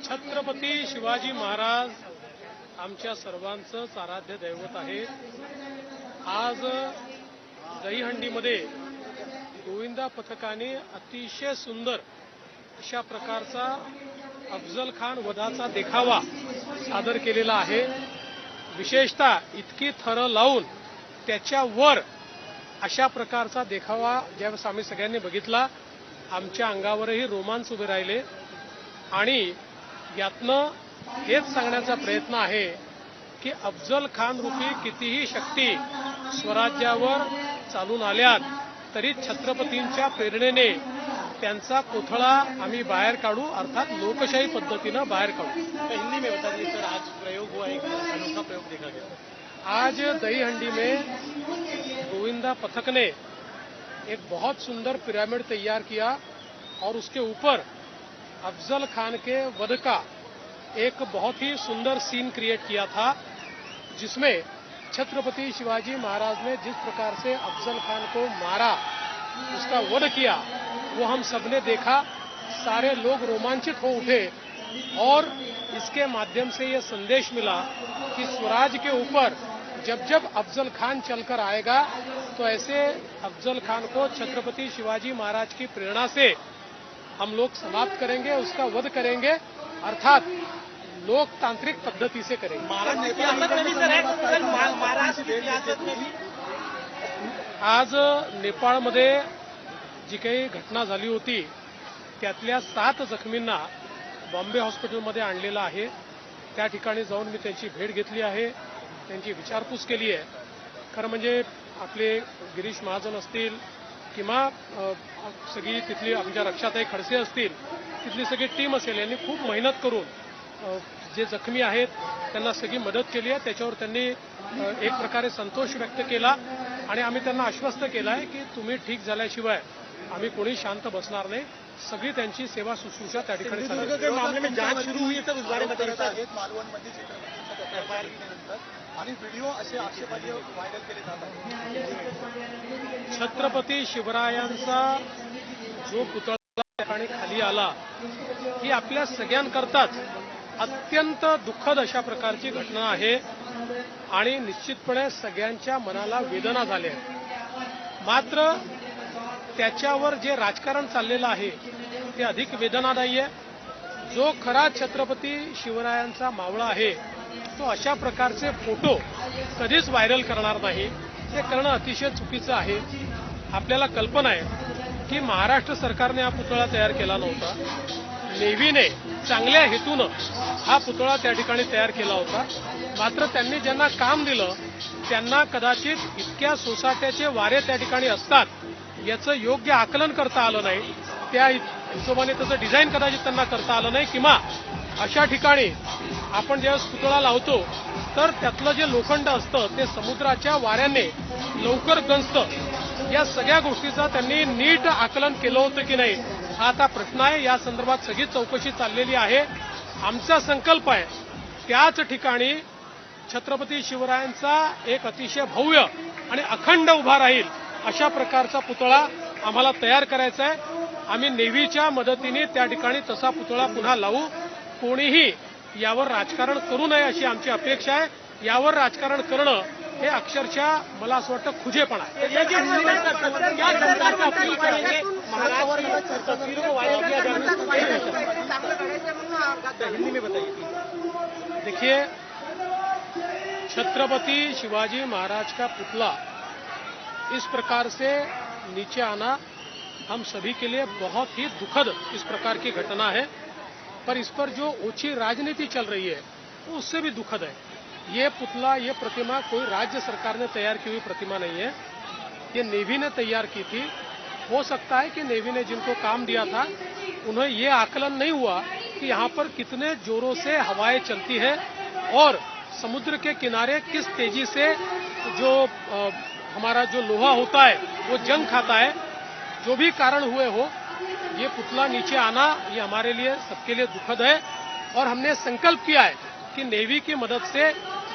छत्रपती शिवाजी महाराज आमच्या सर्वांचंच आराध्य दैवत आहे। आज दहीहंडीमध्ये गोविंदा पथकाने अतिशय सुंदर अशा प्रकारचा अफजल खान वधाचा देखावा सादर केलेला आहे। विशेषतः इतकी थरं लावून त्याच्यावर अशा प्रकारचा देखावा ज्यावेळेस आम्ही सगळ्यांनी बघितला, आमच्या अंगावरही रोमांच उभे राहिले आणि यातनं हेच सांगण्याचा प्रयत्न आहे की अफजल खान रूपी कितीही शक्ती स्वराज्यावर चालून आल्यात तरी छत्रपतींच्या प्रेरणेने त्यांचा कोथळा आम्ही बाहेर काढू, अर्थात लोकशाही पद्धतीनं बाहेर काढू। हिंदी में बता दीजिए सर, आज प्रयोग हुआ, एक अनोखा प्रयोग देखा गया। आज दहीहंडी में गोविंदा पथक ने एक बहुत सुंदर पिरामिड तैयार किया और उसके ऊपर अफजल खान के वध का एक बहुत ही सुंदर सीन क्रिएट किया था, जिसमें छत्रपति शिवाजी महाराज ने जिस प्रकार से अफजल खान को मारा, उसका वध किया, वो हम सबने देखा। सारे लोग रोमांचित हो उठे और इसके माध्यम से ये संदेश मिला कि स्वराज के ऊपर जब जब अफजल खान चलकर आएगा तो ऐसे अफजल खान को छत्रपति शिवाजी महाराज की प्रेरणा से हम लोग समाप्त करेंगे, उसका वध करेंगे, अर्थात लोकतांत्रिक पद्धति से करेंगे। आज नेपाळमध्ये जी काही घटना झाली होती त्यातल्या 7 जखमींना बॉम्बे हॉस्पिटलमध्ये आणलेलं आहे। त्या ठिकाणी जाऊन मी त्यांची भेट घेतली आहे, त्यांची विचारपूस केली आहे। खरं म्हणजे आपले गिरीश महाजन असतील किंवा सगळी तिथली आमच्या रक्षाताई खडसे असतील, तिथली सगळी टीम असेल, यांनी खूप मेहनत करून जे जखमी आहेत त्यांना सगळी मदत केली आहे। त्याच्यावर त्यांनी एक प्रकारे संतोष व्यक्त केला आणि आम्ही त्यांना आश्वस्त केलं आहे की तुम्ही ठीक झाल्याशिवाय आम्ही कोणी शांत बसणार नाही। सगळी त्यांची सेवा शुश्रूषा त्या ठिकाणी के मामले में जांच शुरू हुई है सर, उस बारे में बताइए। आणि व्हिडिओ असे आक्षेपार्ह व्हायरल केले जात आहेत। छत्रपती शिवरायांचा जो पुतळा त्या ठिकाणी खाली आला ही आपल्या सगळ्यांकरताच अत्यंत दुःखद अशा प्रकारची घटना आहे आणि निश्चितपणे सगळ्यांच्या मनाला वेदना झाल्या। मात्र त्याच्यावर जे राजकारण चाललेलं आहे ते अधिक वेदनादायी आहे। जो खरा छत्रपती शिवरायांचा मावळा आहे तो अशा प्रकारचे फोटो कधीच व्हायरल करणार नाही, ते करणं अतिशय चुकीचं आहे। आपल्याला कल्पना आहे की महाराष्ट्र सरकारने हा पुतळा तयार केला नव्हता, नेव्हीने चांगल्या हेतूनं हा पुतळा त्या ठिकाणी तयार केला होता। मात्र त्यांनी ज्यांना काम दिलं त्यांना कदाचित इतक्या सोसाट्याचे वारे त्या ठिकाणी असतात याचं योग्य आकलन करता आलं नाही, त्या हिशोबाने त्याचं डिझाईन कदाचित त्यांना करता आलं नाही, किंवा अशा ठिकाणी आपण ज्यावेळेस पुतळा लावतो तर त्यातलं जे लोखंड असतं ते समुद्राच्या वाऱ्याने लवकर गंजतं। या सगळ्या गोष्टीचा त्यांनी नीट आकलन केलं होतं की नाही हा आता प्रश्न आहे। या संदर्भात सगळी चौकशी चाललेली आहे। आमचा संकल्प आहे त्याच ठिकाणी छत्रपती शिवरायांचा एक अतिशय भव्य आणि अखंड उभा राहील अशा प्रकारचा पुतळा आम्हाला तयार करायचा आहे। आम्ही नेव्हीच्या मदतीने त्या ठिकाणी तसा पुतळा पुन्हा लावू। कोणीही यावर राजकारण करू नये अशी आमची अपेक्षा आहे। यावर राजकारण करणं हे अक्षरशः मला असं वाटतं खुजेपणा आहे। देखिए, छत्रपति शिवाजी महाराज का पुतला इस प्रकार से नीचे आना हम सभी के लिए बहुत ही दुखद इस प्रकार की घटना है, पर इस पर जो ओछी राजनीति चल रही है वो उससे भी दुखद है। ये पुतला, ये प्रतिमा कोई राज्य सरकार ने तैयार की हुई प्रतिमा नहीं है, ये नेवी ने तैयार की थी। हो सकता है कि नेवी ने जिनको काम दिया था उन्हें ये आकलन नहीं हुआ कि यहाँ पर कितने जोरों से हवाएं चलती है और समुद्र के किनारे किस तेजी से जो हमारा जो लोहा होता है वो जंग खाता है। जो भी कारण हुए हो, ये पुतला नीचे आना ये हमारे लिए, सबके लिए दुखद है और हमने संकल्प किया है कि नेवी की मदद से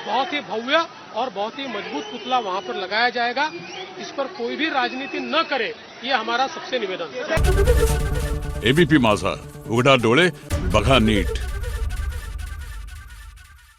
बहुत ही भव्य और बहुत ही मजबूत पुतला वहां पर लगाया जाएगा। इस पर कोई भी राजनीति न करे, ये हमारा सबसे निवेदन है। एबीपी माझा, उघडा डोळे बघा नीट।